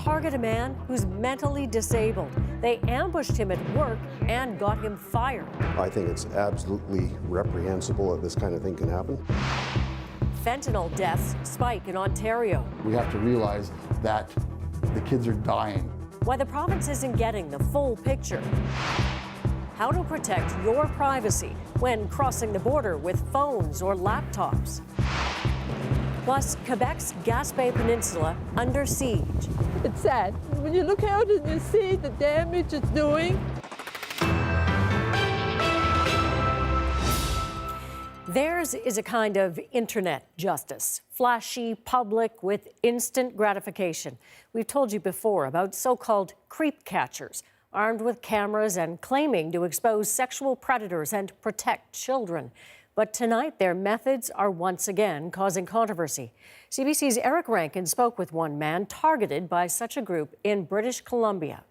target a man who's mentally disabled. They ambushed him at work and got him fired. I think it's absolutely reprehensible that this kind of thing can happen. Fentanyl deaths spike in Ontario. We have to realize that the kids are dying. Why the province isn't getting the full picture. How to protect your privacy when crossing the border with phones or laptops. Plus, Quebec's Gaspé Peninsula under siege. It's sad. When you look out and you see the damage it's doing. Theirs is a kind of internet justice, flashy, public, with instant gratification. We've told you before about so-called creep catchers, armed with cameras and claiming to expose sexual predators and protect children. But tonight, their methods are once again causing controversy. CBC's Eric Rankin spoke with one man targeted by such a group in British Columbia.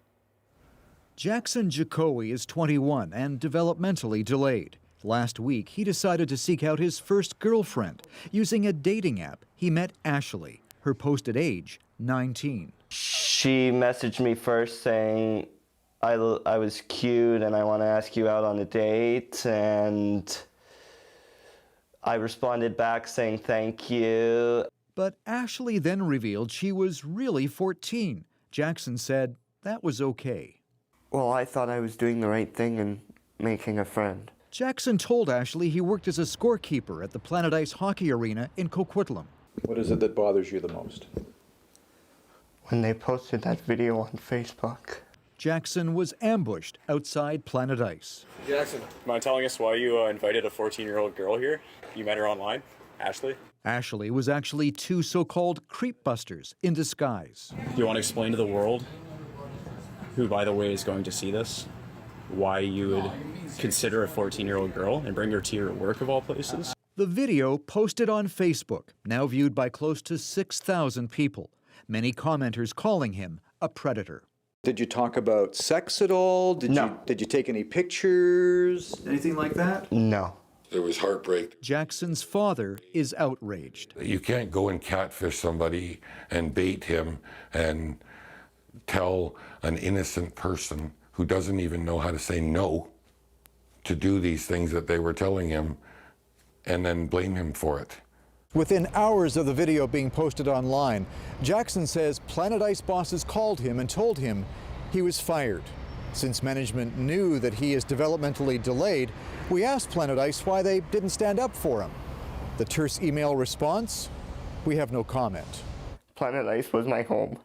Jackson Jacoby is 21 and developmentally delayed. Last week, he decided to seek out his first girlfriend. Using a dating app, he met Ashley, her posted age, 19. She messaged me first saying, I was cute and I want to ask you out on a date, and I responded back saying thank you. But Ashley then revealed she was really 14. Jackson said that was okay. Well, I thought I was doing the right thing and making a friend. Jackson told Ashley he worked as a scorekeeper at the Planet Ice Hockey Arena in Coquitlam. What is it that bothers you the most? When they posted that video on Facebook. Jackson was ambushed outside Planet Ice. Jackson, mind telling us why you invited a 14-year-old girl here? You met her online, Ashley? Ashley was actually two so-called creepbusters in disguise. Do you want to explain to the world, who, by the way, is going to see this, why you would consider a 14-year-old girl and bring her to your work of all places? The video posted on Facebook, now viewed by close to 6,000 people. Many commenters calling him a predator. Did you talk about sex at all? Did you take any pictures? Anything like that? No. There was heartbreak. Jackson's father is outraged. You can't go and catfish somebody and bait him and tell an innocent person who doesn't even know how to say no to do these things that they were telling him and then blame him for it. Within hours of the video being posted online, Jackson says Planet Ice bosses called him and told him he was fired. Since management knew that he is developmentally delayed, we asked Planet Ice why they didn't stand up for him. The terse email response? We have no comment. Planet Ice was my home.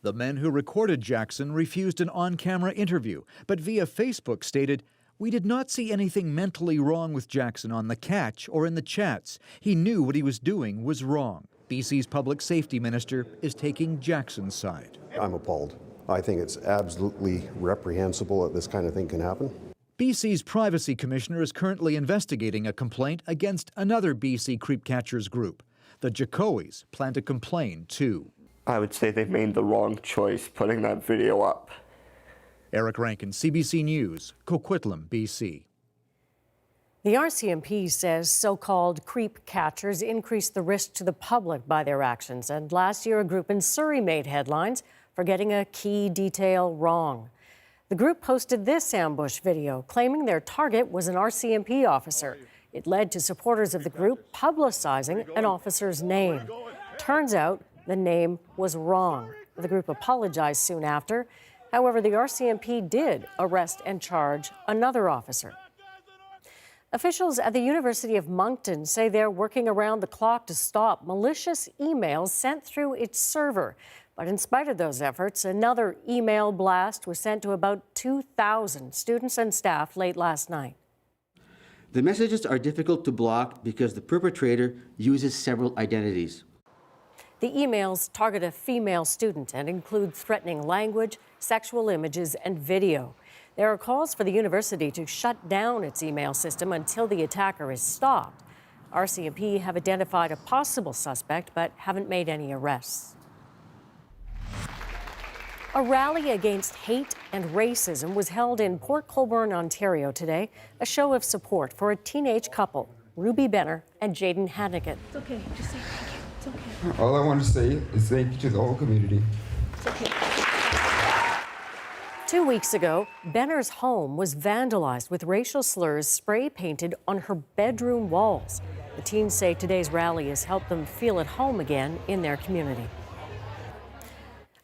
The men who recorded Jackson refused an on-camera interview, but via Facebook stated, "We did not see anything mentally wrong with Jackson on the catch or in the chats. He knew what he was doing was wrong." BC's public safety minister is taking Jackson's side. I'm appalled. I think it's absolutely reprehensible that this kind of thing can happen. BC's privacy commissioner is currently investigating a complaint against another BC creep catchers group. The Jacobys plan to complain too. I would say they made the wrong choice putting that video up. Eric Rankin, CBC News, Coquitlam, BC. The RCMP says so-called creep catchers increase the risk to the public by their actions. And last year, a group in Surrey made headlines for getting a key detail wrong. The group posted this ambush video, claiming their target was an RCMP officer. It led to supporters of the group publicizing an officer's name. Turns out the name was wrong. The group apologized soon after. However, the RCMP did arrest and charge another officer. Officials at the University of Moncton say they're working around the clock to stop malicious emails sent through its server. But in spite of those efforts, another email blast was sent to about 2,000 students and staff late last night. The messages are difficult to block because the perpetrator uses several identities. The emails target a female student and include threatening language, sexual images, and video. There are calls for the university to shut down its email system until the attacker is stopped. RCMP have identified a possible suspect but haven't made any arrests. A rally against hate and racism was held in Port Colborne, Ontario today, a show of support for a teenage couple, Ruby Benner and Jaden Hannigan. It's okay, just say thank you. It's okay. All I want to say is thank you to the whole community 2 weeks ago, Benner's home was vandalized with racial slurs spray painted on her bedroom walls. The teens say today's rally has helped them feel at home again in their community.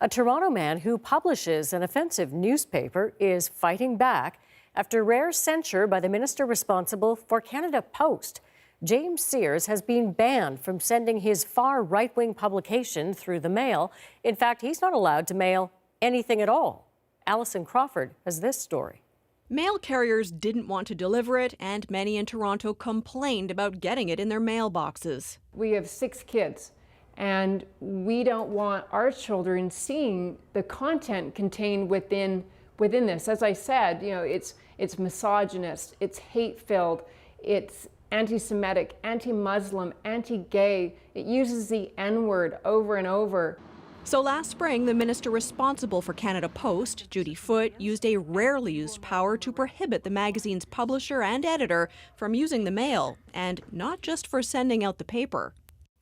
A Toronto man who publishes an offensive newspaper is fighting back after rare censure by the minister responsible for Canada Post. James Sears has been banned from sending his far right-wing publication through the mail. In fact, he's not allowed to mail anything at all. Alison Crawford has this story. Mail carriers didn't want to deliver it, and many in Toronto complained about getting it in their mailboxes. We have 6 kids, and we don't want our children seeing the content contained within this. As I said, it's misogynist, it's hate-filled, it's anti-Semitic, anti-Muslim, anti-gay. It uses the N-word over and over. So last spring, the minister responsible for Canada Post, Judy Foote, used a rarely used power to prohibit the magazine's publisher and editor from using the mail, and not just for sending out the paper.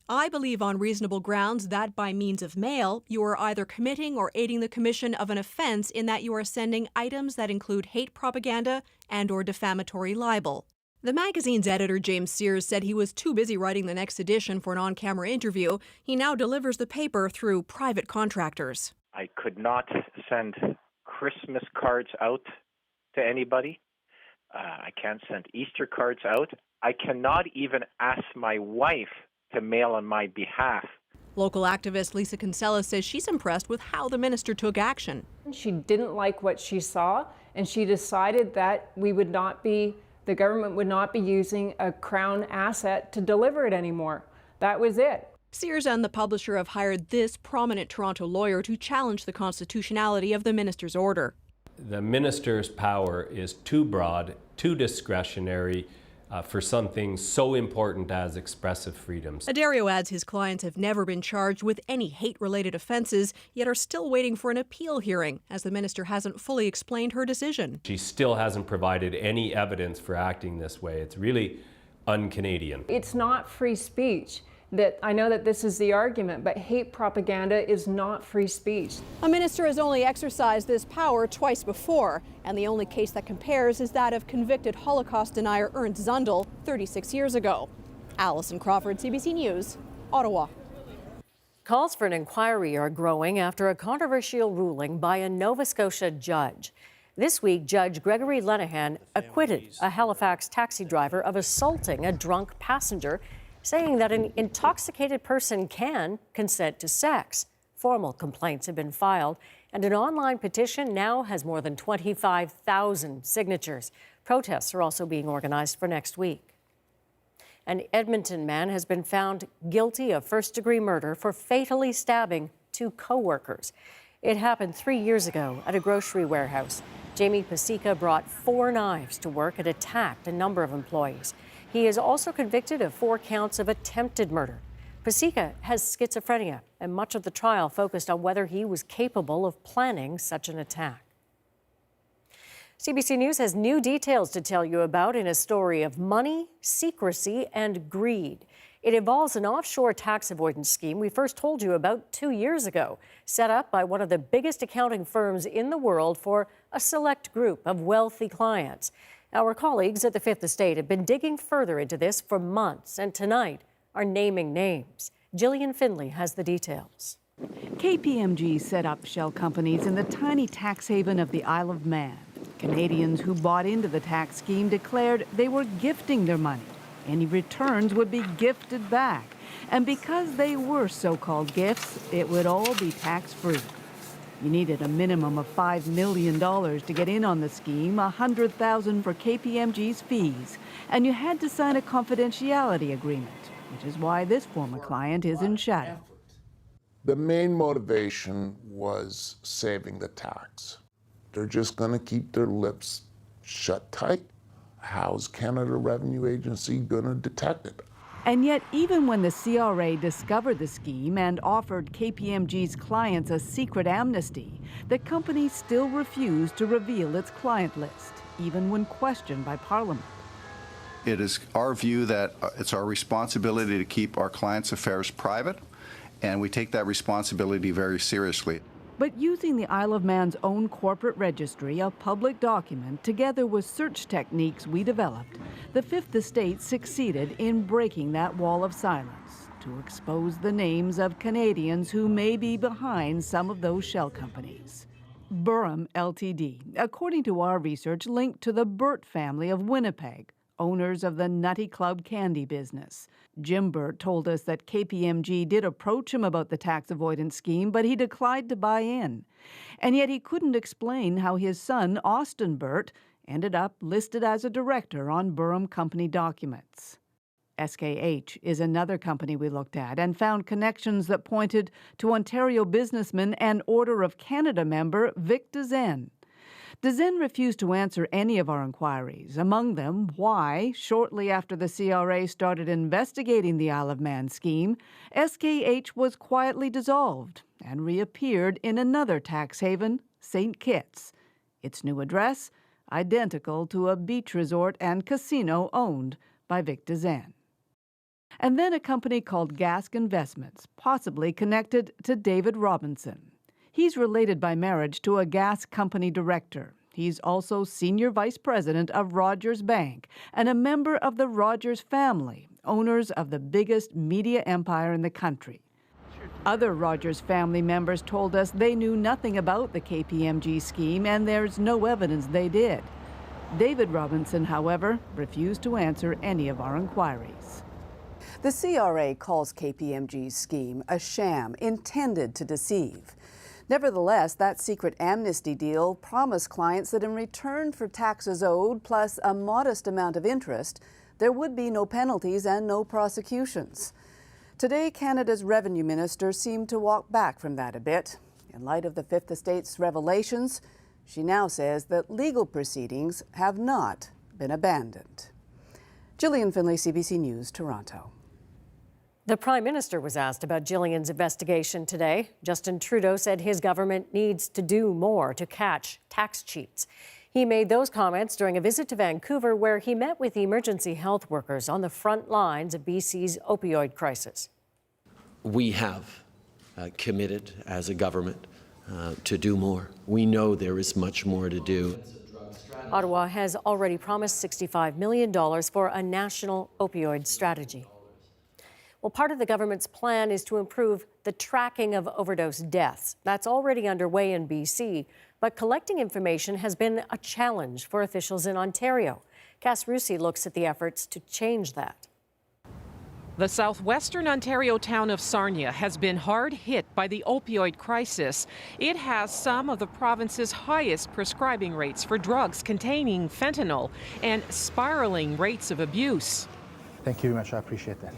I believe on reasonable grounds that by means of mail, you are either committing or aiding the commission of an offense in that you are sending items that include hate propaganda and/or defamatory libel. The magazine's editor, James Sears, said he was too busy writing the next edition for an on-camera interview. He now delivers the paper through private contractors. I could not send Christmas cards out to anybody. I can't send Easter cards out. I cannot even ask my wife to mail on my behalf. Local activist Lisa Kinsella says she's impressed with how the minister took action. She didn't like what she saw, and she decided that the government would not be using a Crown asset to deliver it anymore. That was it. Sears and the publisher have hired this prominent Toronto lawyer to challenge the constitutionality of the minister's order. The minister's power is too broad, too discretionary for something so important as expressive freedoms. Addario adds his clients have never been charged with any hate-related offenses, yet are still waiting for an appeal hearing, as the minister hasn't fully explained her decision. She still hasn't provided any evidence for acting this way. It's really un-Canadian. It's not free speech. I know that this is the argument, but hate propaganda is not free speech. A minister has only exercised this power twice before, and the only case that compares is that of convicted Holocaust denier Ernst Zundel 36 years ago. Alison Crawford, CBC News, Ottawa. Calls for an inquiry are growing after a controversial ruling by a Nova Scotia judge. This week, Judge Gregory Lenehan acquitted a Halifax taxi driver of assaulting a drunk passenger, saying that an intoxicated person can consent to sex. Formal complaints have been filed, and an online petition now has more than 25,000 signatures. Protests are also being organized for next week. An Edmonton man has been found guilty of first-degree murder for fatally stabbing 2 co-workers. It happened 3 years ago at a grocery warehouse. Jamie Pasica brought 4 knives to work and attacked a number of employees. He is also convicted of 4 counts of attempted murder. Pasica has schizophrenia, and much of the trial focused on whether he was capable of planning such an attack. CBC News has new details to tell you about in a story of money, secrecy, and greed. It involves an offshore tax avoidance scheme we first told you about 2 years ago, set up by one of the biggest accounting firms in the world for a select group of wealthy clients. Our colleagues at the Fifth Estate have been digging further into this for months, and tonight are naming names. Gillian Finley has the details. KPMG set up shell companies in the tiny tax haven of the Isle of Man. Canadians who bought into the tax scheme declared they were gifting their money. Any returns would be gifted back. And because they were so-called gifts, it would all be tax-free. You needed a minimum of $5 million to get in on the scheme, $100,000 for KPMG's fees, and you had to sign a confidentiality agreement, which is why this former client is in shadow. The main motivation was saving the tax. They're just going to keep their lips shut tight. How's Canada Revenue Agency going to detect it? And yet, even when the CRA discovered the scheme and offered KPMG's clients a secret amnesty, the company still refused to reveal its client list, even when questioned by Parliament. It is our view that it's our responsibility to keep our clients' affairs private, and we take that responsibility very seriously. But using the Isle of Man's own corporate registry, a public document, together with search techniques we developed, the Fifth Estate succeeded in breaking that wall of silence to expose the names of Canadians who may be behind some of those shell companies. Burham Ltd., according to our research, linked to the Burt family of Winnipeg, owners of the Nutty Club candy business. Jim Burt told us that KPMG did approach him about the tax avoidance scheme, but he declined to buy in. And yet he couldn't explain how his son, Austin Burt, ended up listed as a director on Burham Company documents. SKH is another company we looked at and found connections that pointed to Ontario businessman and Order of Canada member Vic Dezen. Dezen refused to answer any of our inquiries, among them why, shortly after the CRA started investigating the Isle of Man scheme, SKH was quietly dissolved and reappeared in another tax haven, St. Kitts. Its new address, identical to a beach resort and casino owned by Vic Dezen. And then a company called Gask Investments, possibly connected to David Robinson. He's related by marriage to a gas company director. He's also senior vice president of Rogers Bank and a member of the Rogers family, owners of the biggest media empire in the country. Other Rogers family members told us they knew nothing about the KPMG scheme, and there's no evidence they did. David Robinson, however, refused to answer any of our inquiries. The CRA calls KPMG's scheme a sham intended to deceive. Nevertheless, that secret amnesty deal promised clients that in return for taxes owed plus a modest amount of interest, there would be no penalties and no prosecutions. Today, Canada's Revenue Minister seemed to walk back from that a bit. In light of the Fifth Estate's revelations, she now says that legal proceedings have not been abandoned. Gillian Finlay, CBC News, Toronto. The Prime Minister was asked about Gillian's investigation today. Justin Trudeau said his government needs to do more to catch tax cheats. He made those comments during a visit to Vancouver, where he met with emergency health workers on the front lines of BC's opioid crisis. We have committed as a government to do more. We know there is much more to do. Ottawa has already promised $65 million for a national opioid strategy. Well, part of the government's plan is to improve the tracking of overdose deaths. That's already underway in BC, but collecting information has been a challenge for officials in Ontario. Cass Rusey looks at the efforts to change that. The southwestern Ontario town of Sarnia has been hard hit by the opioid crisis. It has some of the province's highest prescribing rates for drugs containing fentanyl and spiraling rates of abuse. Thank you very much. I appreciate that.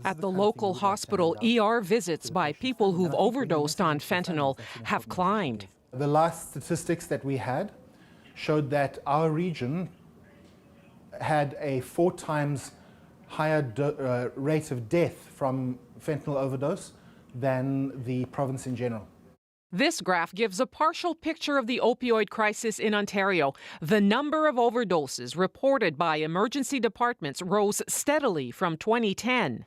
At the local hospital, ER visits by people who've overdosed on fentanyl have climbed. The last statistics that we had showed that our region had a 4 times higher rate of death from fentanyl overdose than the province in general. This graph gives a partial picture of the opioid crisis in Ontario. The number of overdoses reported by emergency departments rose steadily from 2010.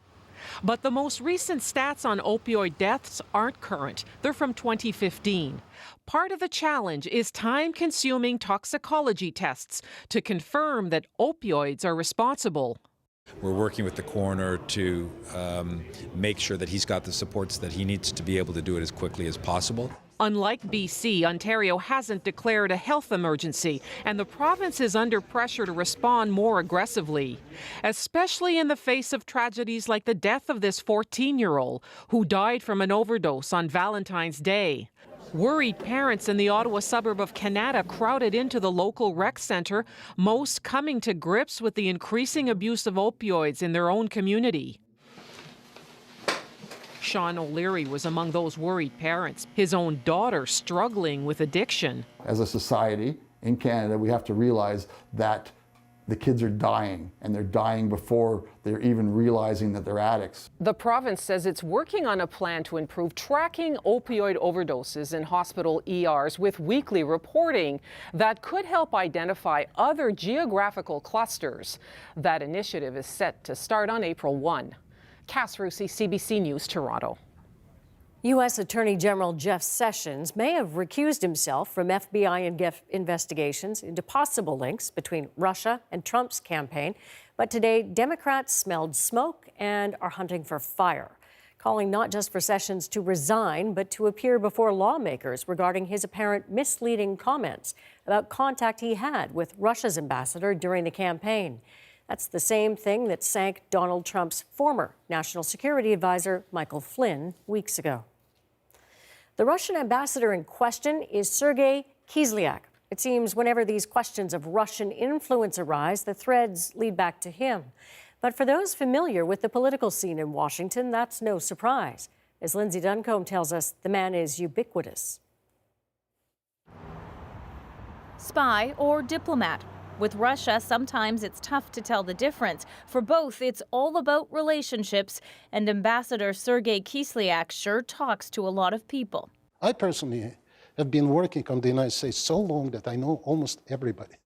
But the most recent stats on opioid deaths aren't current. They're from 2015. Part of the challenge is time-consuming toxicology tests to confirm that opioids are responsible. We're working with the coroner to make sure that he's got the supports that he needs to be able to do it as quickly as possible. Unlike BC, Ontario hasn't declared a health emergency, and the province is under pressure to respond more aggressively, especially in the face of tragedies like the death of this 14-year-old who died from an overdose on Valentine's Day. Worried parents in the Ottawa suburb of Canada crowded into the local rec centre, most coming to grips with the increasing abuse of opioids in their own community. Sean O'Leary was among those worried parents, his own daughter struggling with addiction. As a society in Canada, we have to realize that the kids are dying, and they're dying before they're even realizing that they're addicts. The province says it's working on a plan to improve tracking opioid overdoses in hospital ERs with weekly reporting that could help identify other geographical clusters. That initiative is set to start on April 1. Cass Rusey, CBC News, Toronto. U.S. Attorney General Jeff Sessions may have recused himself from FBI investigations into possible links between Russia and Trump's campaign. But today, Democrats smelled smoke and are hunting for fire, calling not just for Sessions to resign, but to appear before lawmakers regarding his apparent misleading comments about contact he had with Russia's ambassador during the campaign. That's the same thing that sank Donald Trump's former national security advisor, Michael Flynn, weeks ago. The Russian ambassador in question is Sergei Kislyak. It seems whenever these questions of Russian influence arise, the threads lead back to him. But for those familiar with the political scene in Washington, that's no surprise. As Lindsay Duncombe tells us, the man is ubiquitous. Spy or diplomat. With Russia, sometimes it's tough to tell the difference. For both, it's all about relationships, and Ambassador Sergei Kislyak sure talks to a lot of people. I personally have been working on the United States so long that I know almost everybody.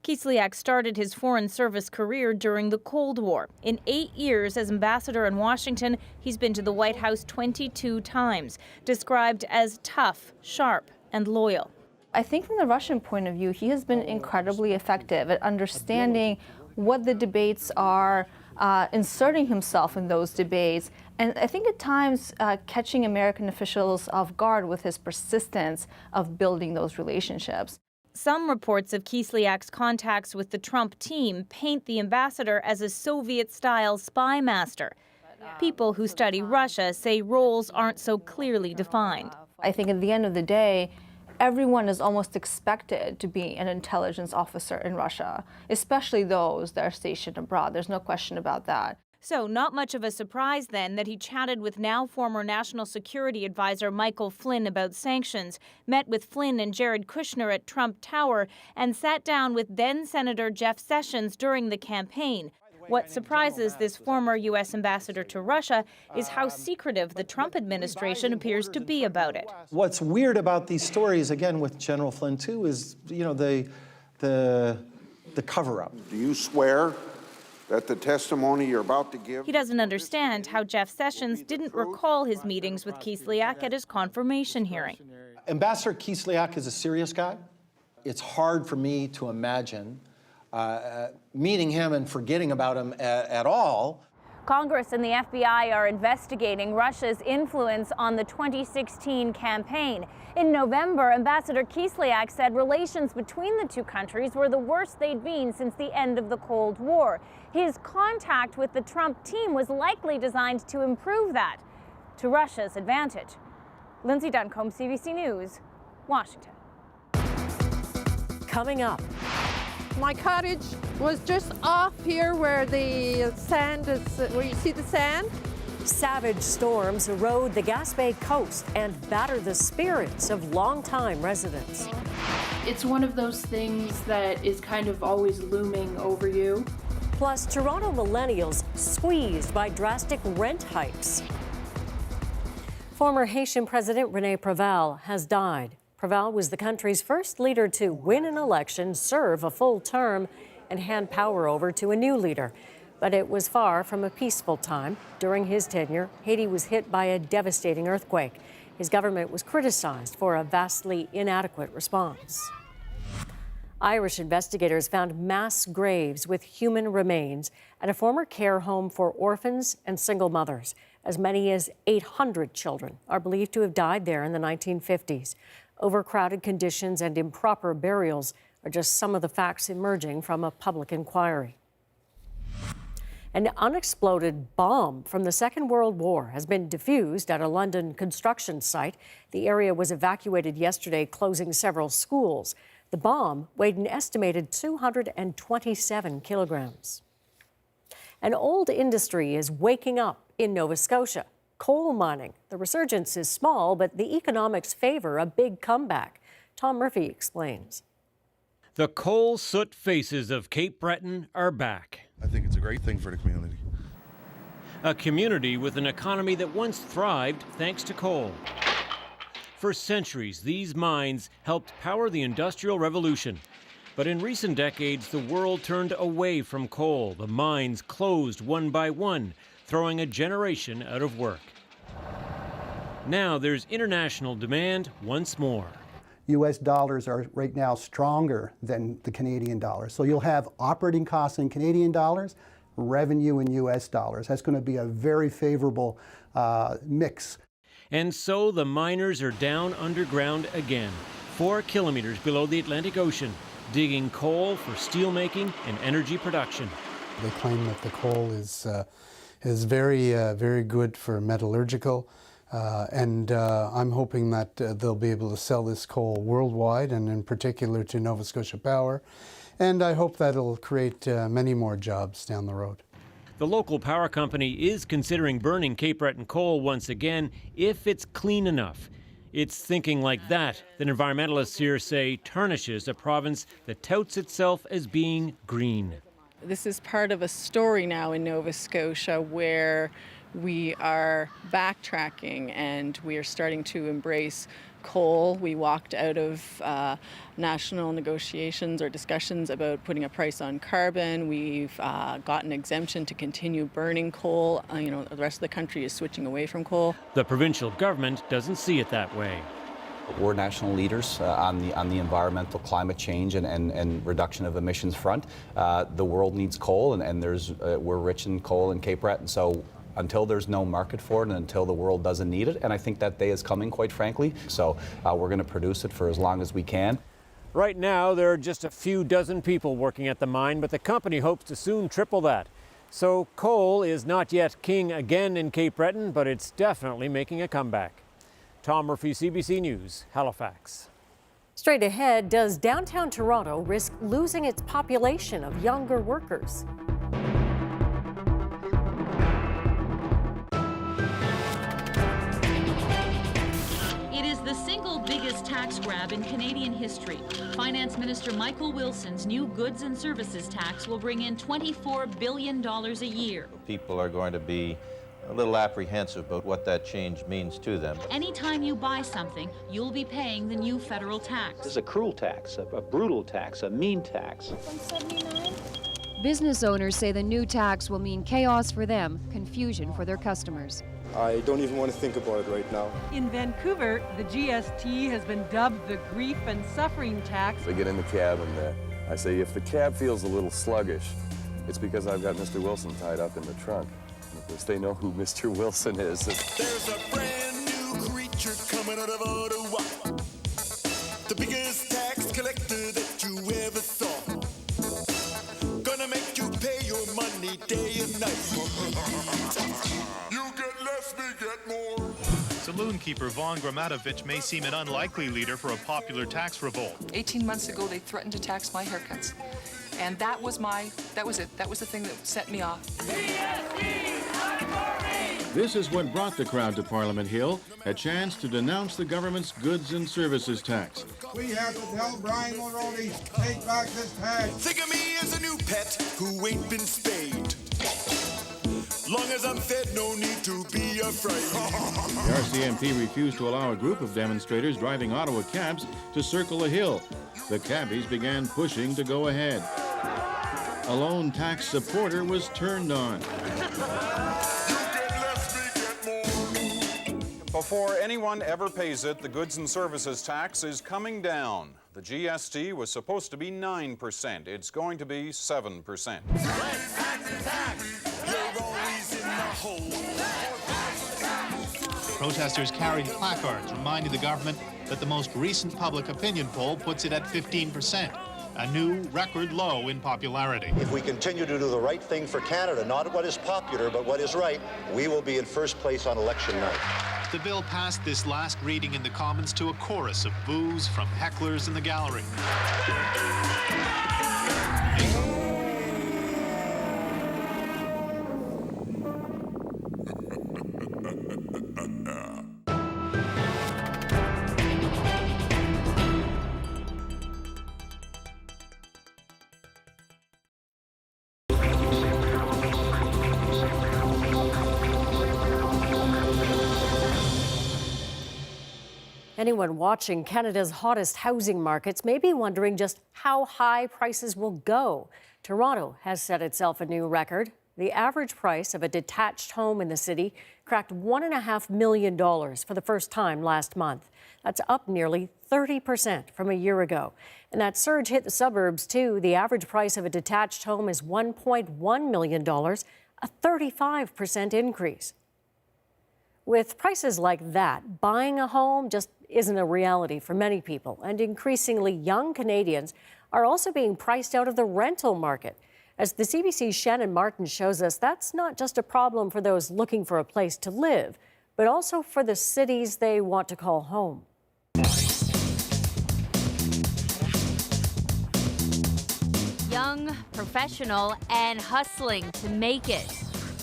Kislyak started his foreign service career during the Cold War. In 8 years as ambassador in Washington, he's been to the White House 22 times, described as tough, sharp, and loyal. I think from the Russian point of view, he has been incredibly effective at understanding what the debates are, inserting himself in those debates, and I think at times catching American officials off guard with his persistence of building those relationships. Some reports of Kislyak's contacts with the Trump team paint the ambassador as a Soviet-style spy master. People who study Russia say roles aren't so clearly defined. I think at the end of the day, everyone is almost expected to be an intelligence officer in Russia, especially those that are stationed abroad. There's no question about that. So not much of a surprise then that he chatted with now former National Security Advisor Michael Flynn about sanctions, met with Flynn and Jared Kushner at Trump Tower, and sat down with then Senator Jeff Sessions during the campaign. What surprises this former U.S. ambassador to Russia is how secretive the Trump administration appears to be about it. What's weird about these stories, again, with General Flynn, too, is, the cover-up. Do you swear that the testimony you're about to give... He doesn't understand how Jeff Sessions didn't recall his meetings with Kislyak at his confirmation hearing. Ambassador Kislyak is a serious guy. It's hard for me to imagine meeting him and forgetting about him at all. Congress and the FBI are investigating Russia's influence on the 2016 campaign. In November, Ambassador Kislyak said relations between the two countries were the worst they'd been since the end of the Cold War. His contact with the Trump team was likely designed to improve that, to Russia's advantage. Lindsay Duncombe, CBC News, Washington. Coming up. My cottage was just off here where the sand is, where you see the sand. Savage storms erode the Gaspé coast and batter the spirits of longtime residents. It's one of those things that is kind of always looming over you. Plus, Toronto millennials squeezed by drastic rent hikes. Former Haitian President René Préval has died. Préval was the country's first leader to win an election, serve a full term, and hand power over to a new leader. But it was far from a peaceful time. During his tenure, Haiti was hit by a devastating earthquake. His government was criticized for a vastly inadequate response. Irish investigators found mass graves with human remains at a former care home for orphans and single mothers. As many as 800 children are believed to have died there in the 1950s. Overcrowded conditions and improper burials are just some of the facts emerging from a public inquiry. An unexploded bomb from the Second World War has been defused at a London construction site. The area was evacuated yesterday, closing several schools. The bomb weighed an estimated 227 kilograms. An old industry is waking up in Nova Scotia. Coal mining. The resurgence is small, but the economics favor a big comeback. Tom Murphy explains. The coal soot faces of Cape Breton are back. I think it's a great thing for the community. A community with an economy that once thrived thanks to coal. For centuries, these mines helped power the Industrial Revolution. But in recent decades, the world turned away from coal. The mines closed one by one, throwing a generation out of work. Now there's international demand once more. U.S. dollars are right now stronger than the Canadian dollar. So you'll have operating costs in Canadian dollars, revenue in U.S. dollars. That's going to be a very favorable mix. And so the miners are down underground again, 4 kilometers below the Atlantic Ocean, digging coal for steelmaking and energy production. They claim that the coal is very good for metallurgical, and I'm hoping that they'll be able to sell this coal worldwide, and in particular to Nova Scotia Power, and I hope that it'll create many more jobs down the road. The local power company is considering burning Cape Breton coal once again if it's clean enough. It's thinking like that environmentalists here say tarnishes a province that touts itself as being green. This is part of a story now in Nova Scotia where we are backtracking and we are starting to embrace coal. We walked out of national negotiations or discussions about putting a price on carbon. We've got an exemption to continue burning coal. The rest of the country is switching away from coal. The provincial government doesn't see it that way. We're national leaders on the environmental climate change and reduction of emissions front. The world needs coal, and we're rich in coal in Cape Breton. So until there's no market for it and until the world doesn't need it, and I think that day is coming, quite frankly. So we're going to produce it for as long as we can. Right now, there are just a few dozen people working at the mine, but the company hopes to soon triple that. So coal is not yet king again in Cape Breton, but it's definitely making a comeback. Tom Murphy, CBC News, Halifax. Straight ahead, does downtown Toronto risk losing its population of younger workers? It is the single biggest tax grab in Canadian history. Finance Minister Michael Wilson's new goods and services tax will bring in $24 billion a year. People are going to be a little apprehensive about what that change means to them. Anytime you buy something, you'll be paying the new federal tax. This is a cruel tax, a brutal tax, a mean tax. Business owners say the new tax will mean chaos for them, confusion for their customers. I don't even want to think about it right now. In Vancouver, the GST has been dubbed the grief and suffering tax. I get in the cab and I say, if the cab feels a little sluggish, it's because I've got Mr. Wilson tied up in the trunk. Because they know who Mr. Wilson is. There's a brand new creature coming out of Ottawa. The biggest tax collector that you ever saw. Gonna make you pay your money day and night. You get less, we get more. Saloon keeper Vaughn Gramatovich may seem an unlikely leader for a popular tax revolt. 18 months ago, they threatened to tax my haircuts. And that was it. That was the thing that set me off. This is what brought the crowd to Parliament Hill, a chance to denounce the government's goods and services tax. We have to tell Brian Mulroney, take back this tax. Think of me as a new pet who ain't been spayed. Long as I'm fed, no need to be afraid. The RCMP refused to allow a group of demonstrators driving Ottawa cabs to circle the hill. The cabbies began pushing to go ahead. A lone tax supporter was turned on. Before anyone ever pays it, the goods and services tax is coming down. The GST was supposed to be 9%. It's going to be 7%. Protesters carried placards reminding the government that the most recent public opinion poll puts it at 15%, a new record low in popularity. If we continue to do the right thing for Canada, not what is popular, but what is right, we will be in first place on election night. The bill passed this last reading in the Commons to a chorus of boos from hecklers in the gallery. Anyone watching Canada's hottest housing markets may be wondering just how high prices will go. Toronto has set itself a new record. The average price of a detached home in the city cracked $1.5 million for the first time last month. That's up nearly 30% from a year ago. And that surge hit the suburbs, too. The average price of a detached home is $1.1 million, a 35% increase. With prices like that, buying a home just isn't a reality for many people. And increasingly young Canadians are also being priced out of the rental market. As the CBC's Shannon Martin shows us, that's not just a problem for those looking for a place to live, but also for the cities they want to call home. Young, professional, and hustling to make it.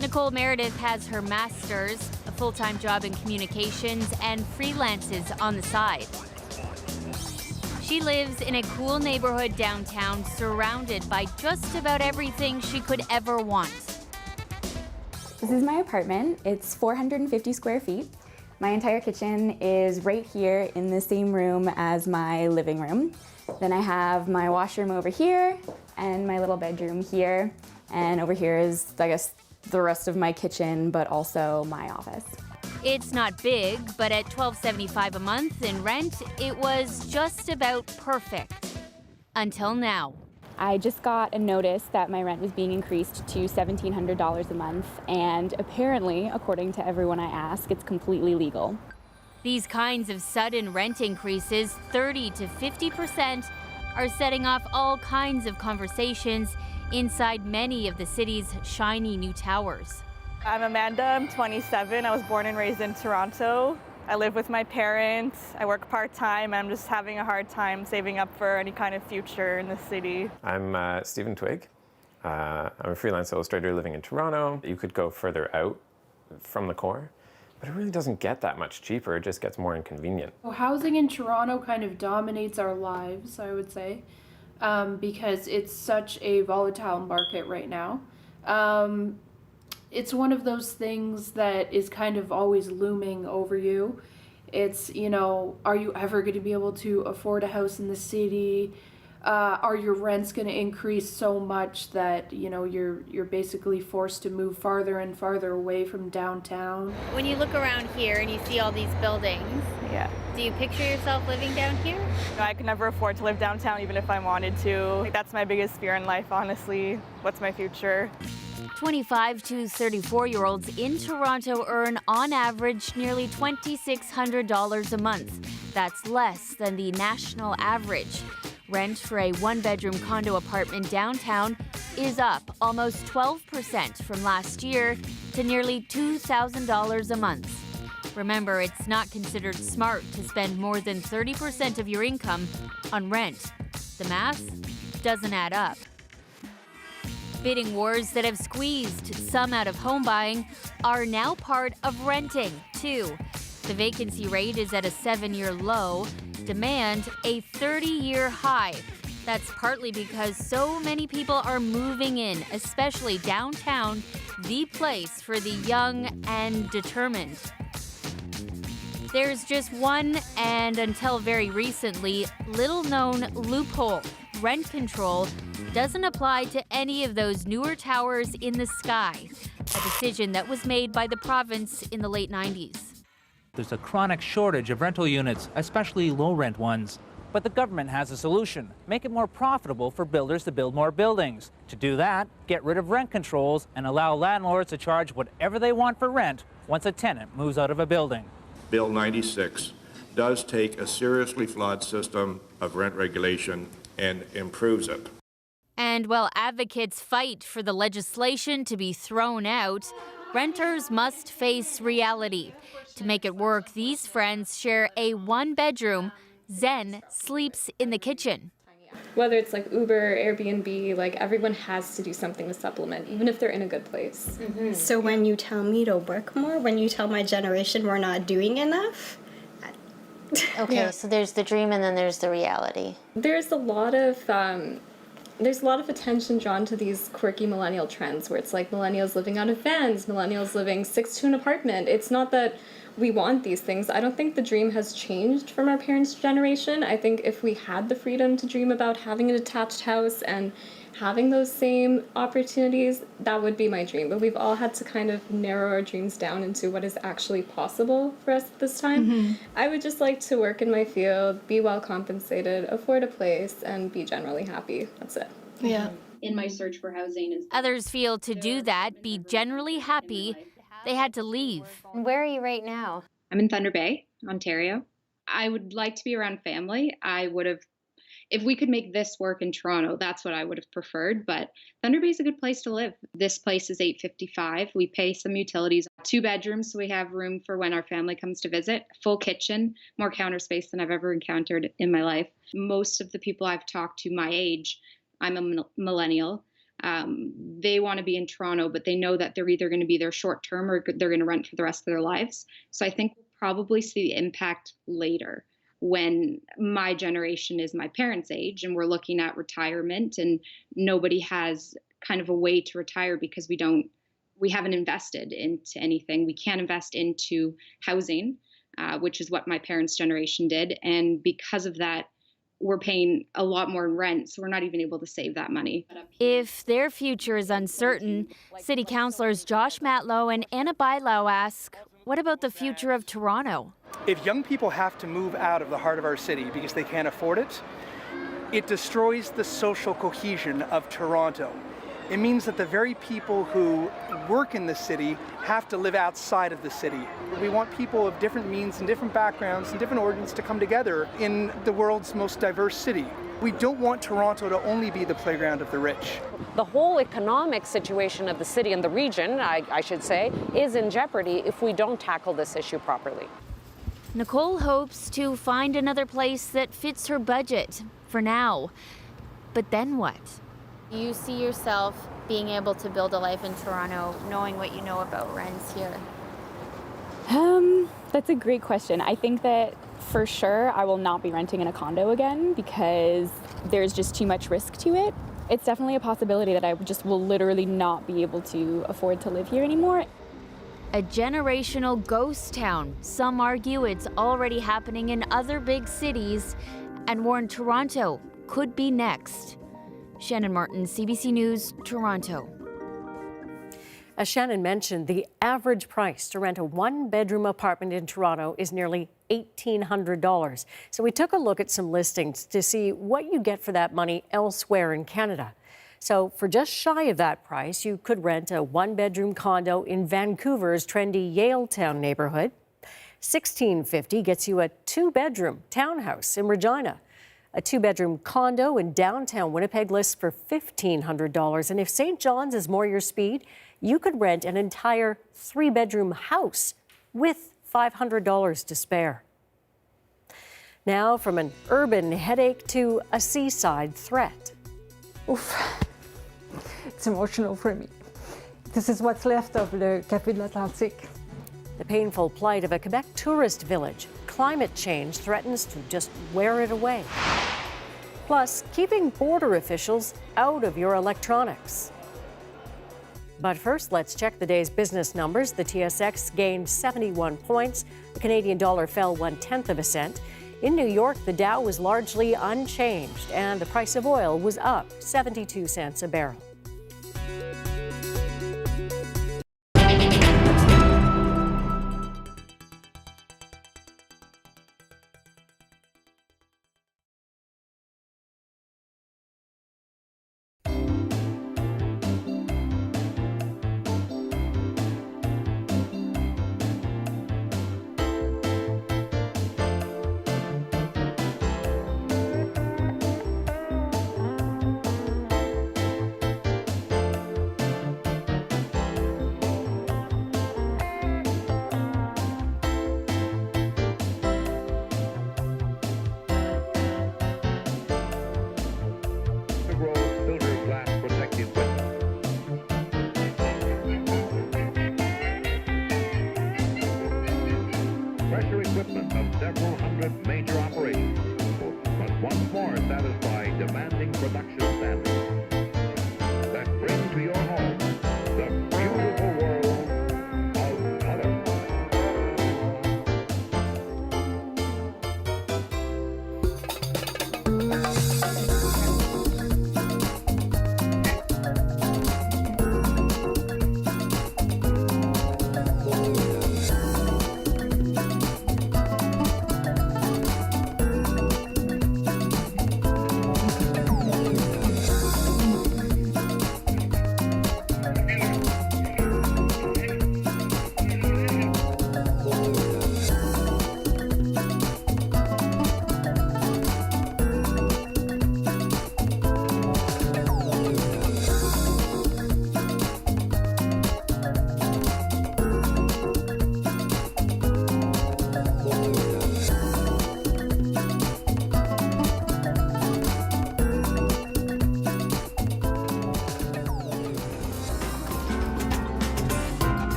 Nicole Meredith has her master's, a full-time job in communications, and freelances on the side. She lives in a cool neighborhood downtown, surrounded by just about everything she could ever want. This is my apartment. It's 450 square feet. My entire kitchen is right here in the same room as my living room. Then I have my washroom over here and my little bedroom here. And over here is, I guess, the rest of my kitchen, but also my office. It's not big, but at $12.75 a month in rent, it was just about perfect. Until now. I just got a notice that my rent was being increased to $1,700 a month, and apparently, according to everyone I ask, it's completely legal. These kinds of sudden rent increases, 30 to 50%, are setting off all kinds of conversations inside many of the city's shiny new towers. I'm Amanda, I'm 27. I was born and raised in Toronto. I live with my parents. I work part-time. I'm just having a hard time saving up for any kind of future in the city. I'm Stephen Twigg. I'm a freelance illustrator living in Toronto. You could go further out from the core, but it really doesn't get that much cheaper. It just gets more inconvenient. Well, housing in Toronto kind of dominates our lives, I would say, because it's such a volatile market right now. It's one of those things that is kind of always looming over you. It's, you know, are you ever going to be able to afford a house in the city? Are your rents going to increase so much that, you know, you're basically forced to move farther and farther away from downtown? When you look around here and you see all these buildings, yeah, do you picture yourself living down here? No, I could never afford to live downtown even if I wanted to. Like, that's my biggest fear in life, honestly. What's my future? 25 to 34-year-olds in Toronto earn, on average, nearly $2,600 a month. That's less than the national average. Rent for a one-bedroom condo apartment downtown is up almost 12% from last year to nearly $2,000 a month. Remember, it's not considered smart to spend more than 30% of your income on rent. The math doesn't add up. Bidding wars that have squeezed some out of home buying are now part of renting, too. The vacancy rate is at a 7-year low, demand a 30-year high. That's partly because so many people are moving in, especially downtown, the place for the young and determined. There's just one, and until very recently, little-known loophole. Rent control doesn't apply to any of those newer towers in the sky, a decision that was made by the province in the late 90s. There's a chronic shortage of rental units, especially low-rent ones. But the government has a solution. Make it more profitable for builders to build more buildings. To do that, get rid of rent controls and allow landlords to charge whatever they want for rent once a tenant moves out of a building. Bill 96 does take a seriously flawed system of rent regulation and improves it. And while advocates fight for the legislation to be thrown out, renters must face reality. To make it work, these friends share a one-bedroom. Zen sleeps in the kitchen. Whether it's like Uber, Airbnb, like everyone has to do something to supplement, even if they're in a good place. Mm-hmm. So when you tell me to work more, when you tell my generation we're not doing enough, okay, yeah. So there's the dream and then there's the reality. There's a lot of attention drawn to these quirky millennial trends where it's like millennials living out of vans, millennials living 6 to an apartment. It's not that we want these things. I don't think the dream has changed from our parents' generation. I think if we had the freedom to dream about having an attached house and having those same opportunities, that would be my dream. But we've all had to kind of narrow our dreams down into what is actually possible for us at this time. I would just like to work in my field, be well compensated, afford a place, and be generally happy. That's it. Yeah. In my search for housing. Others feel to do that, be generally happy, they had to leave. Where are you right now? I'm in Thunder Bay, Ontario. I would like to be around family. I would have, if we could make this work in Toronto, that's what I would have preferred. But Thunder Bay is a good place to live. This place is $855. We pay some utilities. 2 bedrooms, so we have room for when our family comes to visit. Full kitchen, more counter space than I've ever encountered in my life. Most of the people I've talked to my age, I'm a millennial. They want to be in Toronto, but they know that they're either going to be there short term or they're going to rent for the rest of their lives. So I think we'll probably see the impact later when my generation is my parents' age and we're looking at retirement and nobody has kind of a way to retire because we haven't invested into anything. We can't invest into housing, which is what my parents' generation did. And because of that, we're paying a lot more in rent, so we're not even able to save that money. If their future is uncertain, City Councillors Josh Matlow and Anna Bailau ask, what about the future of Toronto? If young people have to move out of the heart of our city because they can't afford it, it destroys the social cohesion of Toronto. It means that the very people who work in the city have to live outside of the city. We want people of different means and different backgrounds and different origins to come together in the world's most diverse city. We don't want Toronto to only be the playground of the rich. The whole economic situation of the city and the region, I should say, is in jeopardy if we don't tackle this issue properly. Nicole hopes to find another place that fits her budget for now. But then what? Do you see yourself being able to build a life in Toronto, knowing what you know about rents here? That's a great question. I think that for sure I will not be renting in a condo again because there's just too much risk to it. It's definitely a possibility that I just will literally not be able to afford to live here anymore. A generational ghost town. Some argue it's already happening in other big cities and warn Toronto could be next. Shannon Martin, CBC News, Toronto. As Shannon mentioned, the average price to rent a 1-bedroom apartment in Toronto is nearly $1,800. So we took a look at some listings to see what you get for that money elsewhere in Canada. So for just shy of that price, you could rent a 1-bedroom condo in Vancouver's trendy Yaletown neighborhood. $1,650 gets you a 2-bedroom townhouse in Regina. A 2-bedroom condo in downtown Winnipeg lists for $1,500. And if St. John's is more your speed, you could rent an entire 3-bedroom house with $500 to spare. Now, from an urban headache to a seaside threat. Oof. It's emotional for me. This is what's left of Le Café de l'Atlantique. The painful plight of a Quebec tourist village. Climate change threatens to just wear it away. Plus, keeping border officials out of your electronics. But first, let's check the day's business numbers. The TSX gained 71 points. The Canadian dollar fell 1/10 of a cent. In New York, the Dow was largely unchanged, and the price of oil was up 72 cents a barrel.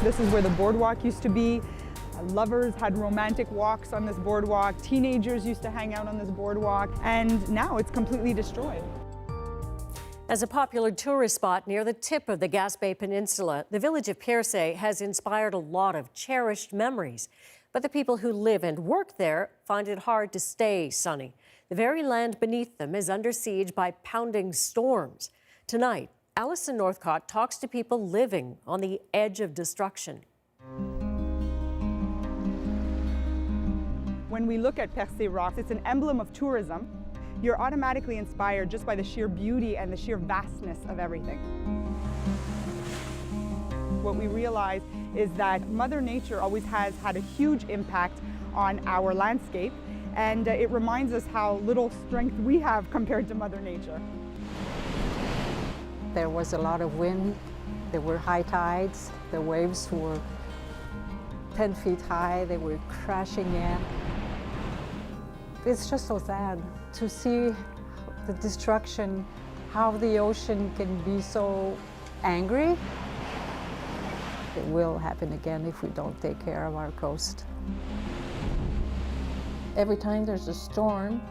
This is where the boardwalk used to be. Lovers had romantic walks on this boardwalk. Teenagers used to hang out on this boardwalk, and now it's completely destroyed. As a popular tourist spot near the tip of the Gaspé Peninsula, the village of Percé has inspired a lot of cherished memories. But the people who live and work there find it hard to stay sunny. The very land beneath them is under siege by pounding storms. Tonight, Alison Northcott talks to people living on the edge of destruction. When we look at Percé Rocks, it's an emblem of tourism. You're automatically inspired just by the sheer beauty and the sheer vastness of everything. What we realize is that Mother Nature always has had a huge impact on our landscape, and it reminds us how little strength we have compared to Mother Nature. There was a lot of wind, there were high tides, the waves were 10 feet high, they were crashing in. It's just so sad to see the destruction, how the ocean can be so angry. It will happen again if we don't take care of our coast. Every time there's a storm,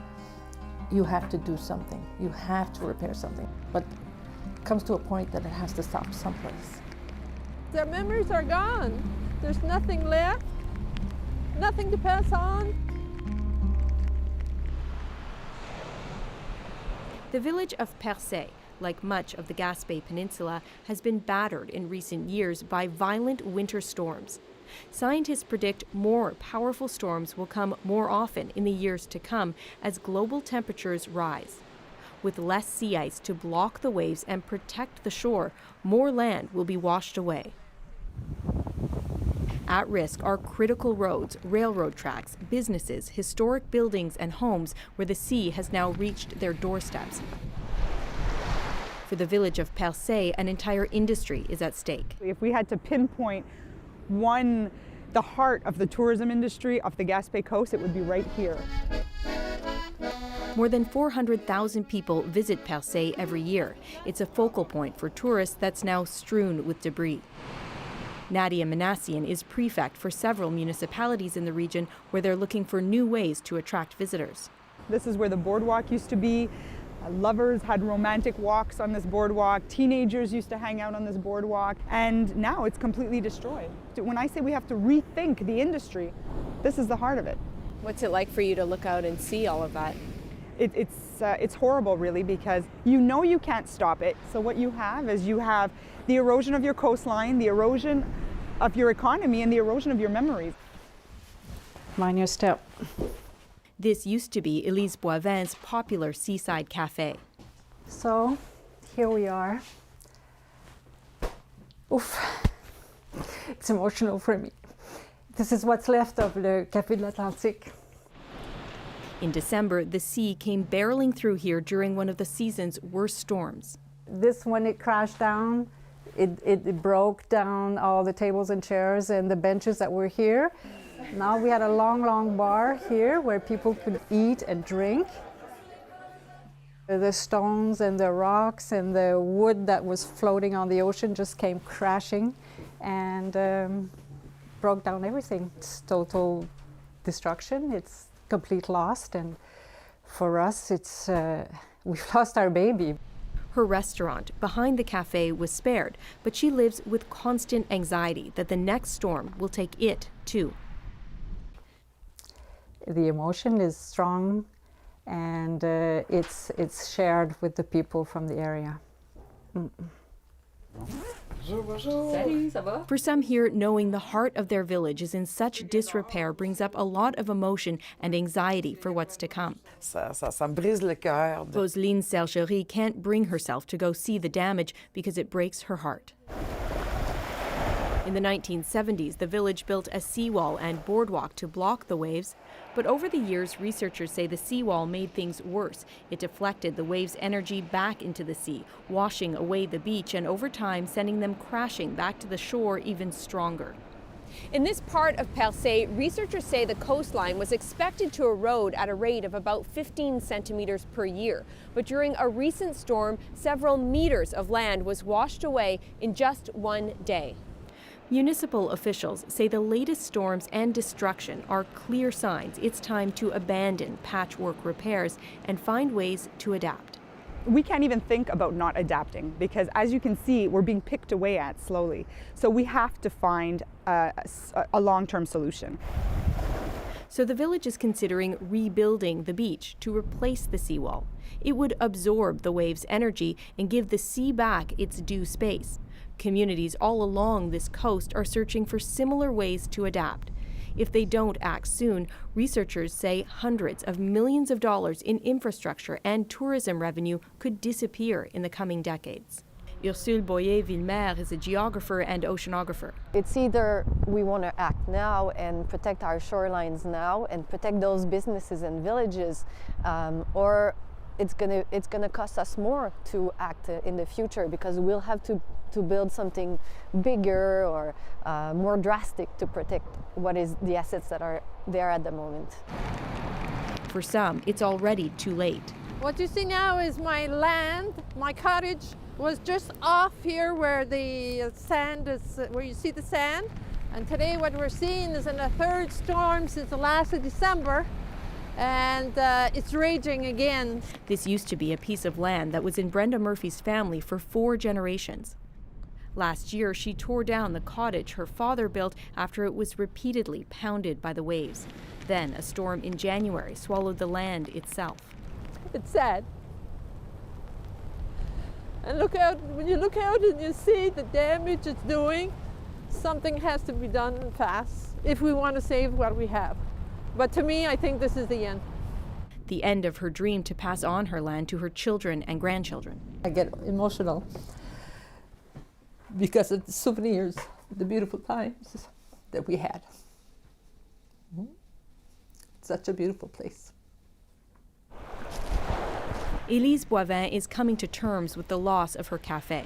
you have to do something. You have to repair something. But it comes to a point that it has to stop someplace. Their memories are gone. There's nothing left, nothing to pass on. The village of Percé, like much of the Gaspé Peninsula, has been battered in recent years by violent winter storms. Scientists predict more powerful storms will come more often in the years to come as global temperatures rise. With less sea ice to block the waves and protect the shore, more land will be washed away. At risk are critical roads, railroad tracks, businesses, historic buildings, and homes where the sea has now reached their doorsteps. For the village of Percé, an entire industry is at stake. If we had to pinpoint the heart of the tourism industry of the Gaspé coast, it would be right here. More than 400,000 people visit Percé every year. It's a focal point for tourists that's now strewn with debris. Nadia Manassian is prefect for several municipalities in the region where they're looking for new ways to attract visitors. This is where the boardwalk used to be. Lovers had romantic walks on this boardwalk. Teenagers used to hang out on this boardwalk, and now it's completely destroyed. When I say we have to rethink the industry, this is the heart of it. What's it like for you to look out and see all of that? It's horrible, really, because you know you can't stop it. So what you have is you have the erosion of your coastline, the erosion of your economy, and the erosion of your memories. Mind your step. This used to be Elise Boivin's popular seaside cafe. So, here we are. Oof, it's emotional for me. This is what's left of the Café de l'Atlantique. In December, the sea came barreling through here during one of the season's worst storms. This, when it crashed down, it broke down all the tables and chairs and the benches that were here. Now we had a long, long bar here where people could eat and drink. The stones and the rocks and the wood that was floating on the ocean just came crashing and broke down everything. It's total destruction. It's complete loss, and for us, it's we've lost our baby. Her restaurant behind the cafe was spared, but she lives with constant anxiety that the next storm will take it too. The emotion is strong, and it's shared with the people from the area. For some here, knowing the heart of their village is in such disrepair brings up a lot of emotion and anxiety for what's to come. Roseline Sergerie can't bring herself to go see the damage because it breaks her heart. In the 1970s, the village built a seawall and boardwalk to block the waves. But over the years, researchers say the seawall made things worse. It deflected the waves' energy back into the sea, washing away the beach and over time sending them crashing back to the shore even stronger. In this part of Percé, researchers say the coastline was expected to erode at a rate of about 15 centimeters per year. But during a recent storm, several meters of land was washed away in just one day. Municipal officials say the latest storms and destruction are clear signs it's time to abandon patchwork repairs and find ways to adapt. We can't even think about not adapting because, as you can see, we're being picked away at slowly. So we have to find a long-term solution. So the village is considering rebuilding the beach to replace the seawall. It would absorb the wave's energy and give the sea back its due space. Communities all along this coast are searching for similar ways to adapt. If they don't act soon, researchers say hundreds of millions of dollars in infrastructure and tourism revenue could disappear in the coming decades. Ursule Boyer-Villemer is a geographer and oceanographer. It's either we want to act now and protect our shorelines now and protect those businesses and villages, or it's gonna cost us more to act in the future because we'll have to build something bigger or more drastic to protect what is the assets that are there at the moment. For some, it's already too late. What you see now is my land. My cottage was just off here where the sand is, where you see the sand. And today what we're seeing is in a third storm since the last of December. And it's raging again. This used to be a piece of land that was in Brenda Murphy's family for 4 generations. Last year, she tore down the cottage her father built after it was repeatedly pounded by the waves. Then a storm in January swallowed the land itself. It's sad. And look out, when you look out and you see the damage it's doing, something has to be done fast if we want to save what we have. But to me, I think this is the end. The end of her dream to pass on her land to her children and grandchildren. I get emotional because of the souvenirs, the beautiful times that we had. Such a beautiful place. Elise Boivin is coming to terms with the loss of her cafe.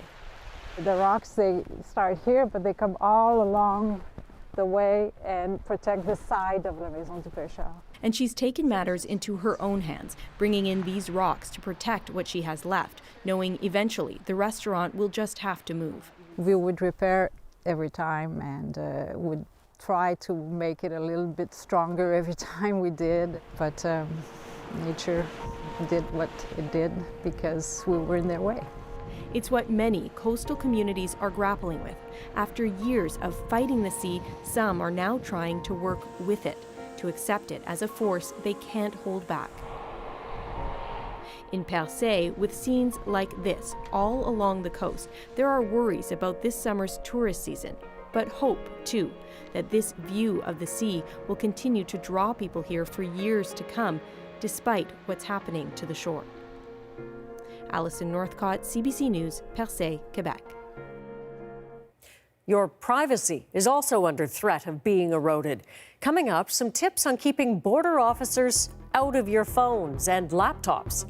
The rocks, they start here, but they come all along the way and protect the side of La Maison du Pêcheur. And she's taken matters into her own hands, bringing in these rocks to protect what she has left, knowing eventually the restaurant will just have to move. We would repair every time and would try to make it a little bit stronger every time we did, but nature did what it did because we were in their way. It's what many coastal communities are grappling with. After years of fighting the sea, some are now trying to work with it, to accept it as a force they can't hold back. In Percé, with scenes like this all along the coast, there are worries about this summer's tourist season, but hope, too, that this view of the sea will continue to draw people here for years to come, despite what's happening to the shore. Alison Northcott, CBC News, Percé, Quebec. Your privacy is also under threat of being eroded. Coming up, some tips on keeping border officers out of your phones and laptops.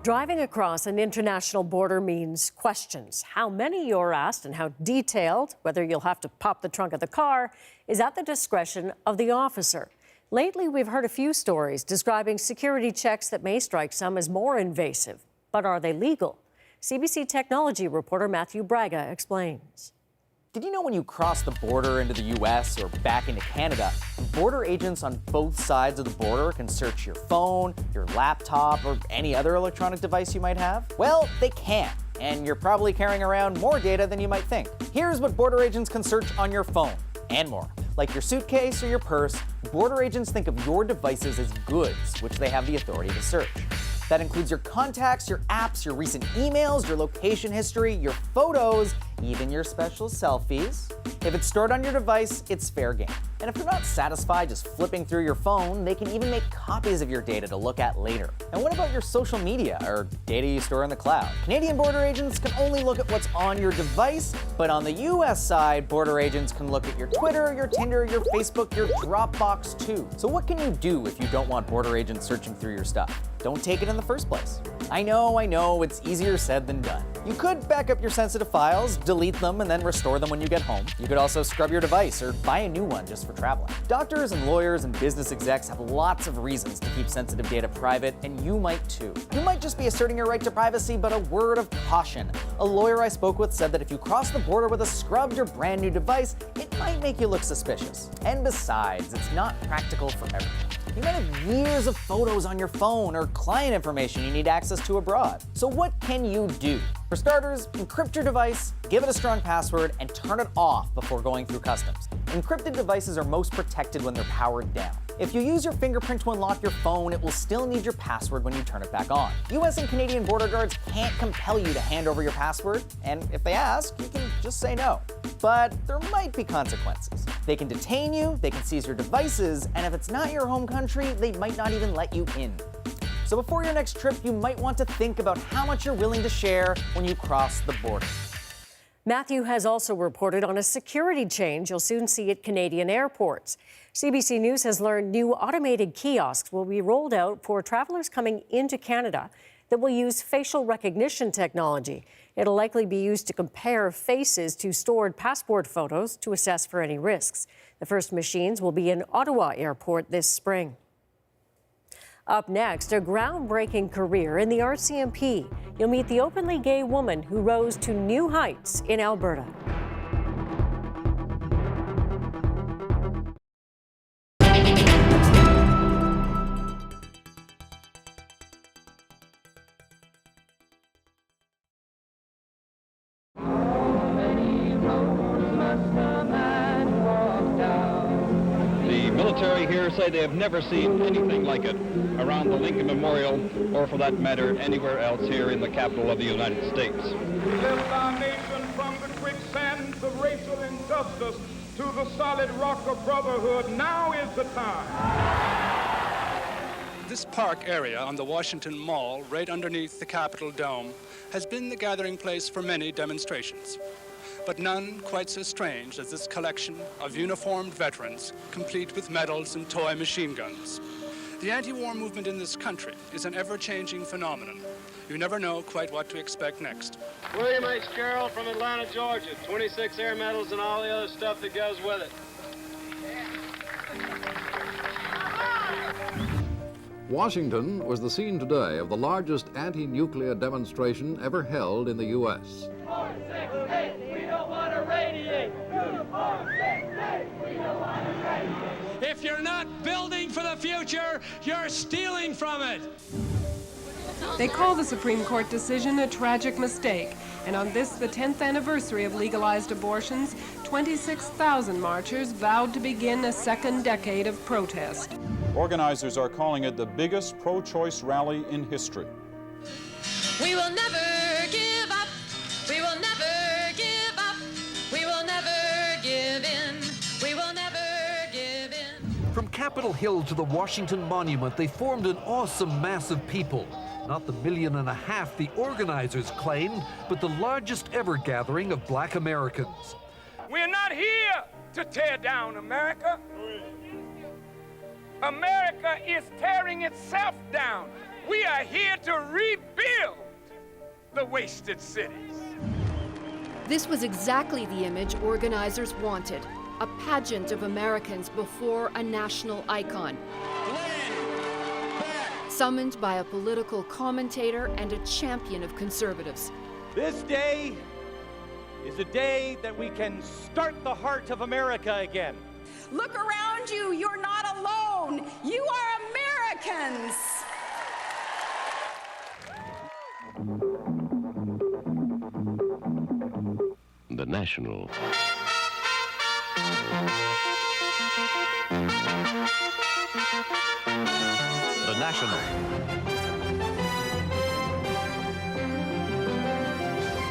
Driving across an international border means questions. How many you're asked and how detailed, whether you'll have to pop the trunk of the car, is at the discretion of the officer. Lately, we've heard a few stories describing security checks that may strike some as more invasive. But are they legal? CBC technology reporter Matthew Braga explains. Did you know when you cross the border into the U.S. or back into Canada, border agents on both sides of the border can search your phone, your laptop, or any other electronic device you might have? Well, they can, and you're probably carrying around more data than you might think. Here's what border agents can search on your phone, and more. Like your suitcase or your purse, border agents think of your devices as goods, which they have the authority to search. That includes your contacts, your apps, your recent emails, your location history, your photos, even your special selfies. If it's stored on your device, it's fair game. And if they're not satisfied just flipping through your phone, they can even make copies of your data to look at later. And what about your social media or data you store in the cloud? Canadian border agents can only look at what's on your device, but on the US side, border agents can look at your Twitter, your Tinder, your Facebook, your Dropbox too. So what can you do if you don't want border agents searching through your stuff? Don't take it in the first place. I know, it's easier said than done. You could back up your sensitive files, delete them, and then restore them when you get home. You could also scrub your device or buy a new one just for traveling. Doctors and lawyers and business execs have lots of reasons to keep sensitive data private, and you might too. You might just be asserting your right to privacy, but a word of caution. A lawyer I spoke with said that if you cross the border with a scrubbed or brand new device, it might make you look suspicious. And besides, it's not practical for everyone. You might have years of photos on your phone or client information you need access to abroad. So what can you do? For starters, encrypt your device, give it a strong password, and turn it off before going through customs. Encrypted devices are most protected when they're powered down. If you use your fingerprint to unlock your phone, it will still need your password when you turn it back on. US and Canadian border guards can't compel you to hand over your password, and if they ask, you can just say no. But there might be consequences. They can detain you, they can seize your devices, and if it's not your home country, they might not even let you in. So before your next trip, you might want to think about how much you're willing to share when you cross the border. Matthew has also reported on a security change you'll soon see at Canadian airports. CBC News has learned new automated kiosks will be rolled out for travelers coming into Canada that will use facial recognition technology. It'll likely be used to compare faces to stored passport photos to assess for any risks. The first machines will be in Ottawa Airport this spring. Up next, a groundbreaking career in the RCMP. You'll meet the openly gay woman who rose to new heights in Alberta. Here say they have never seen anything like it around the Lincoln Memorial, or for that matter, anywhere else here in the capital of the United States. We lift our nation from the quicksands of racial injustice to the solid rock of brotherhood. Now is the time. This park area on the Washington Mall, right underneath the Capitol Dome, has been the gathering place for many demonstrations. But none quite so strange as this collection of uniformed veterans, complete with medals and toy machine guns. The anti-war movement in this country is an ever-changing phenomenon. You never know quite what to expect next. William H. Carroll from Atlanta, Georgia. 26 air medals and all the other stuff that goes with it. Washington was the scene today of the largest anti-nuclear demonstration ever held in the U.S. 4, 6, 8, we don't want to radiate. 2, 4, 6, 8, we don't want to radiate. If you're not building for the future, you're stealing from it. They call the Supreme Court decision a tragic mistake. And on this, the 10th anniversary of legalized abortions, 26,000 marchers vowed to begin a second decade of protest. Organizers are calling it the biggest pro-choice rally in history. We will never give up. We will never give up. We will never give in. We will never give in. From Capitol Hill to the Washington Monument, they formed an awesome mass of people. Not the 1.5 million the organizers claimed, but the largest ever gathering of Black Americans. We're not here to tear down America. America is tearing itself down. We are here to rebuild the wasted cities. This was exactly the image organizers wanted. A pageant of Americans before a national icon. Summoned by a political commentator and a champion of conservatives. This day is a day that we can start the heart of America again. Look around you, you're not alone. You are Americans. The National. The National.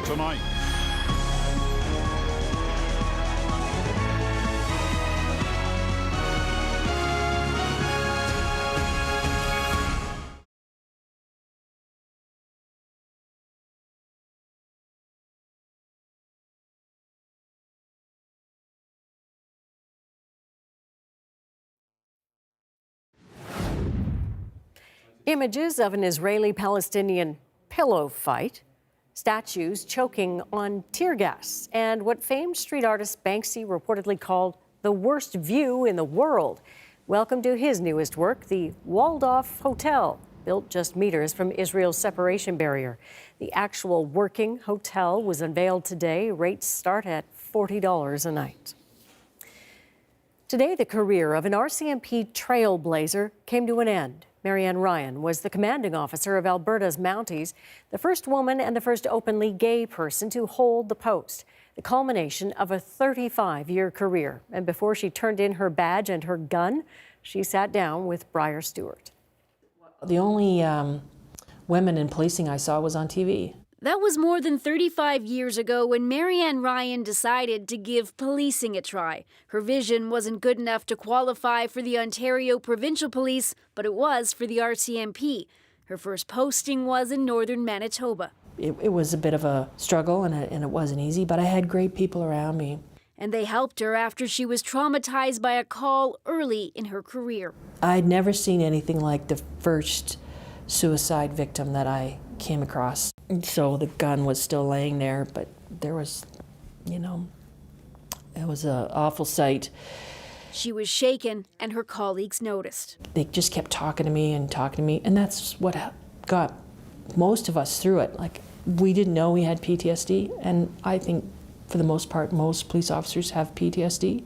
Tonight. Images of an Israeli-Palestinian pillow fight, statues choking on tear gas, and what famed street artist Banksy reportedly called the worst view in the world. Welcome to his newest work, the walled-off hotel, built just meters from Israel's separation barrier. The actual working hotel was unveiled today. Rates start at $40 a night. Today, the career of an RCMP trailblazer came to an end. Marianne Ryan was the commanding officer of Alberta's Mounties, the first woman and the first openly gay person to hold the post, the culmination of a 35-year career. And before she turned in her badge and her gun, she sat down with Briar Stewart. The only women in policing I saw was on TV. That was more than 35 years ago when Marianne Ryan decided to give policing a try. Her vision wasn't good enough to qualify for the Ontario Provincial Police, but it was for the RCMP. Her first posting was in northern Manitoba. It was a bit of a struggle and it wasn't easy, but I had great people around me. And they helped her after she was traumatized by a call early in her career. I'd never seen anything like the first suicide victim that I came across. So the gun was still laying there, but there was, it was an awful sight. She was shaken, and her colleagues noticed. They just kept talking to me, and that's what got most of us through it. Like, we didn't know we had PTSD, and I think for the most part, most police officers have PTSD.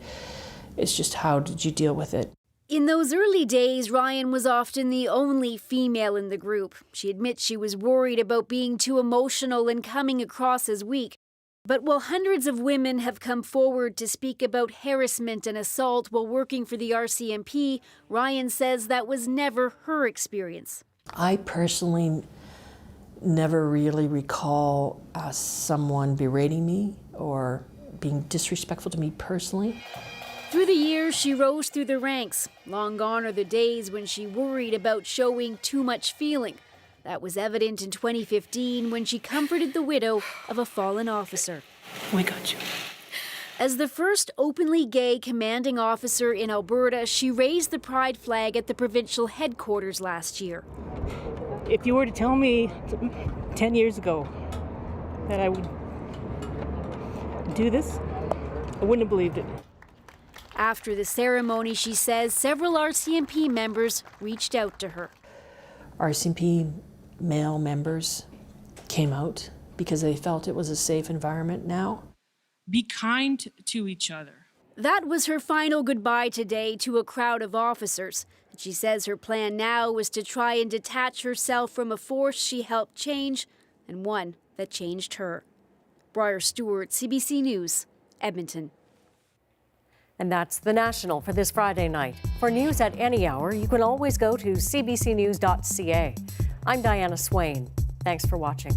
It's just how did you deal with it? In those early days, Ryan was often the only female in the group. She admits she was worried about being too emotional and coming across as weak. But while hundreds of women have come forward to speak about harassment and assault while working for the RCMP, Ryan says that was never her experience. I personally never really recall someone berating me or being disrespectful to me personally. Through the years, she rose through the ranks. Long gone are the days when she worried about showing too much feeling. That was evident in 2015 when she comforted the widow of a fallen officer. We got you. As the first openly gay commanding officer in Alberta, she raised the pride flag at the provincial headquarters last year. If you were to tell me 10 years ago that I would do this, I wouldn't have believed it. After the ceremony, she says several RCMP members reached out to her. RCMP male members came out because they felt it was a safe environment now. Be kind to each other. That was her final goodbye today to a crowd of officers. She says her plan now was to try and detach herself from a force she helped change and one that changed her. Briar Stewart, CBC News, Edmonton. And that's The National for this Friday night. For news at any hour, you can always go to cbcnews.ca. I'm Diana Swain. Thanks for watching.